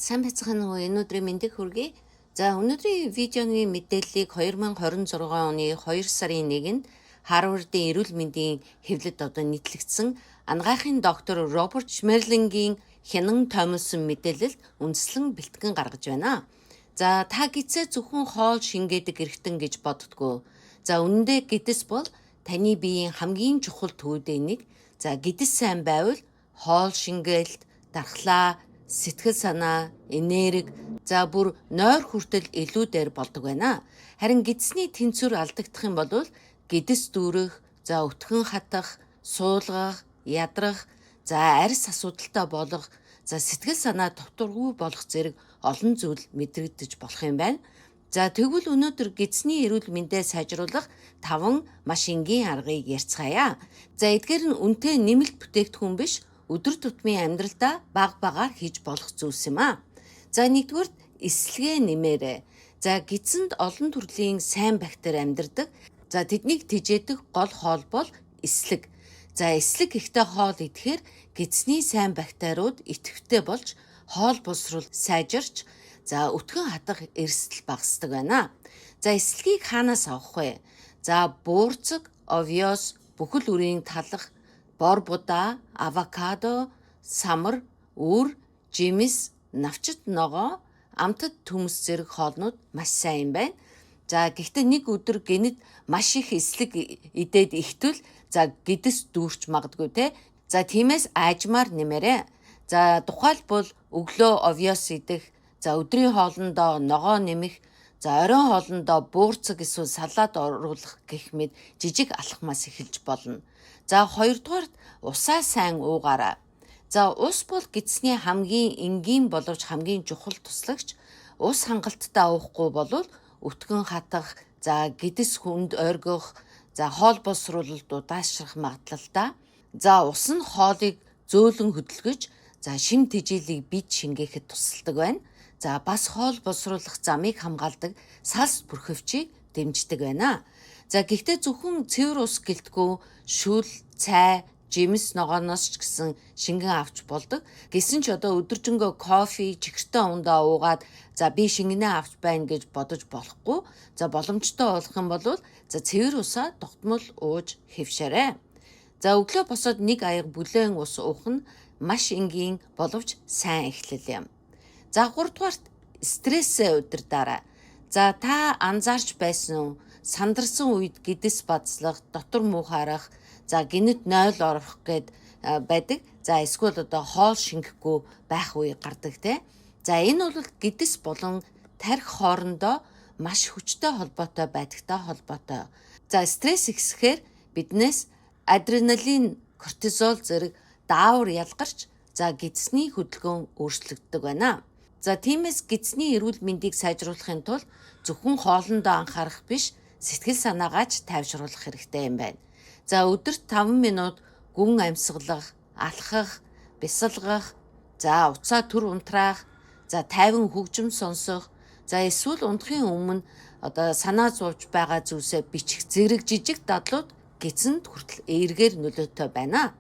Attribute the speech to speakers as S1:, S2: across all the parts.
S1: Сайн байцгаана уу? Энэ өдрийн мэндийг хүргэе. За өнөөдрийн видеоны мэдээллийг 2026 оны 2 сарын 1-нд Харвардын эрүүл мэндийн хэвлэлд нийтлэгдсэн анагаахын доктор Роберт Шмерлингийн хянан томилсон мэдээлэлд үндэслэн бэлтгэн гаргаж байна. За та гидсээ зөвхөн хоол шингээдэг эргэтэн гэж боддгоо. За үнэндээ гидс бол таны биеийн хамгийн чухал төвүүдийн нэг. За гидс сайн байвал хоол шингээлт, дархлаа, сэтгэл санаа, энерги, за бүр нойр хүртэл илүү дээр болдог байна. Харин гидсний тэнцвэр алдагдах юм бол гидс дүүрэх, за өтгөн хатах, суулгах, ядрах, за арьс асуудалтай болох, за сэтгэл санаа дутуургүй болох зэрэг олон зүйл мэдрэгдэж болох юм байна. За тэгвэл өнөөдөр гидсний эрүүл мэндээ сайжруулах 5 маш энгийн аргыг ярьцгаая. За эдгээр нь үнэтэй нэмэлт бүтээгдэхүүн биш, өдөр тутмын амьдралдаа баг багаар хийж болох зүйлс юм аа. За нэгдүгээр эслэгээ нэмээрэй. За гидсэнд олон төрлийн сайн бактери амьдардаг. За тэднийг тэжээдэг гол хоол бол эслэг. За эслэг ихтэй хоол идэхээр гидсний сайн бактериуд идэвхтэй болж хоол боловсрол сайжирч, за өтгөн хатах эрсдэл багасдаг байна. За эслэгийг хаанаас авах вэ? За буурцаг, овёс, бүхэл үрийн талах, бор будаа, авокадо, самар, үр, жимс, навчит ногоо, амтад төмс зэрэг хоолнууд маш сайн юм байна. За гэхдээ нэг өдөр гэнэт маш их эслэг идээд ихтвэл за гидс дүүрч магадгүй те. За тиймээс аажмаар нэмээрэй. За тухайлбал өглөө овёс идэх, за өдрийн хоолндоо ногоо нэмэх, за оройн хоолндоо буурцаг эсвэл салаад оруулах гэх мэт жижиг алхмаас эхэлж болно. За хоёрдугаарт усаа сайн уугаарай. За ус бол гидсний хамгийн энгийн боловч хамгийн чухал туслагч. Ус хангалттай уухгүй бол өтгөн хатах, за гидс хүнд ойргох, за хоол боловсруулалт удаашрах магадлалтай. За ус нь хоолыг зөөлөн хөдөлгөж, за шим тэжээлийг бид шингээхэд тусалдаг байна. За бас хоол боловсруулах замыг хамгаалдаг салс бүрхэвчийг дэмждэг байна. За гэхдээ зөвхөн цэвэр ус гэлтгүй шүл, цай, жимс ногооноос ч гэсэн шингэн авч болдог. Гэсэн ч одоо өдөржингөө кофе, чихэртэй ундаа уугаад за би шингэнээ авч байна гэж бодож болохгүй. За боломжтой болох юм бол за цэвэр усаа тогтмол ууж хэвшээрэй. За өглөө босоод нэг аяга бүлээн ус уух нь маш энгийн боловч сайн эхлэл юм. За 3-дугаарт стрессээ удирдаарай. За та анзаарч байсан уу? Сандарсан үед гидс бацлах, дотор муу харах, за гинэт нойл орох гэд байдаг. За эсвэл одоо хоол шингэхгүй байх үе гардаг те. За энэ бол гидс болон тархи хоорондоо маш хүчтэй холбоотой байдагтай холбоотой. За стресс ихсэхээр биднээс адреналин, кортизол зэрэг даавар ялгарч, за гидсний хөдөлгөөн өөрчлөгддөг байна. За тиймээс гидсний эрүүл мэндийг сайжруулахын тулд зөвхөн хоолндоо анхаарах биш, сэтгэл санаагаач тайвшруулах хэрэгтэй юм байна. За өдөрт 5 минут гүн амьсгалах, алхах, бясалгах, за уцаа төр унтраах, за тайван хөгжим сонсох, за эсвэл унтахын өмнө одоо санаа зовж байгаа зүйлсээ бичих зэрэг жижиг дадлууд гидсэнд хүртэл эергээр нөлөөтэй байна.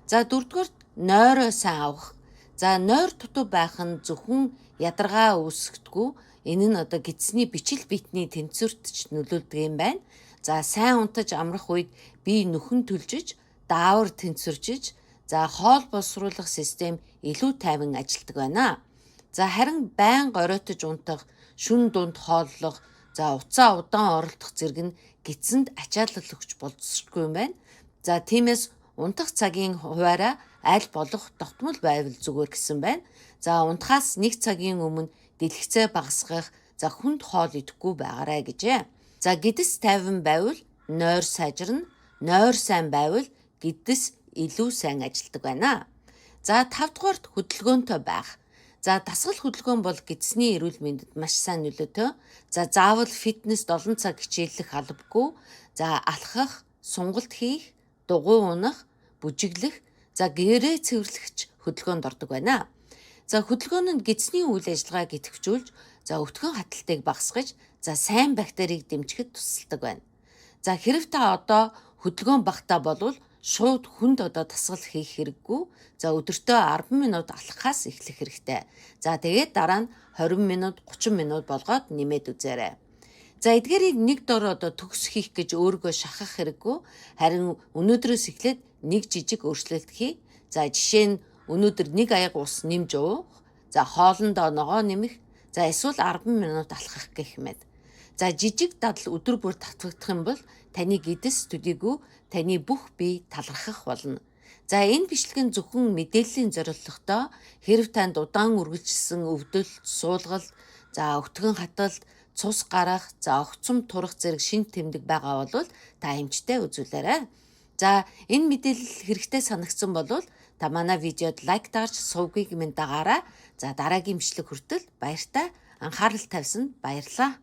S1: За 4-дугаарт нойроо сайн авах. За нойр дутуу байх нь зөвхөн ядаргаа үүсгэдэггүй. Энэ нь одоо гидсний бичил битний тэнцвэрт ч нөлөөлдөг юм байна. За сайн унтаж амрах үед бие нөхөн төлжиж, даавар тэнцвэржиж, за хоол боловсруулах систем илүү тайван ажилладаг байна. За харин байнга оройтож унтах, шүн дунд хооллох, за уцаа удаан оролдох зэрэг нь гидсэнд ачаалал өгч болцсохгүй юм байна. За тиймээс унтах цагийн хуваараа аль болох тогтмол байвал зүгээр гэсэн байна. За унтахаас 1 цагийн өмнө дэлгэцээ багасгах, за хүнд хоол идэхгүй байгаарай гэжээ. За гидс тайван байвал нойр сайжирна, нойр сайн байвал гидс илүү сайн ажилладаг байна. За 5-дугаарт хөдөлгөөнтэй байх. За дасгал хөдөлгөөн бол гидсний эрүүл мэндэд маш сайн нөлөөтэй. За заавал фитнест олон цаг хичээллэх албагүй. За алхах, сунгалт хийх, дугуй унах, бүжиглэх, за гэрээ цэвэрлэгч хөдөлгөөнд ордог байна. За хөдөлгөөн нь гидсний үйл ажиллагааг идэвхжүүлж, за өтгөн хаталтыг багасгаж, за сайн бактерийг дэмжихэд тусалдаг байна. За хэрэв та одоо хөдөлгөөн багтаа болвол шууд хүнд дасгал хийх хэрэггүй. За өдөртөө 10 минут алхахаас эхлэх хэрэгтэй. За тэгээд дараа нь 20 минут, 30 минут болгоод нэмээд үзээрэй. За эдгээрийг нэг дор төгс хийх гэж өөрийгөө шахах хэрэггүй. Харин өнөөдрөөс эхлээд нэг жижиг өөрчлөлт хий. За жишээ нь өнөөдөр нэг аяг ус нэмж уух. За хоолндоо ногоо нэмэх. За эсвэл 10 минут алхах гэх мэт. За жижиг дадал өдөр бүр татвагдах юм бол таны гэдэс төдийгүй таны бүх бие талархах болно. За энэ бичлэг нь зөвхөн мэдээллийн зорилготой хэрв танд удаан үргэлжилсэн өвдөлт, суулгал, за өгтгөн хаталт, цус гарах, за огцом турах зэрэг шин тэмдэг байгаа бол та эмчтэй үзүүлээрэй. За энэ мэдээлэл хэрэгтэй санагдсан бол та манай видеод лайк дарж сувгийг минь дагаарай. За дараагийн бичлэг хүртэл баяртай анхаарал тавьсан баярлалаа.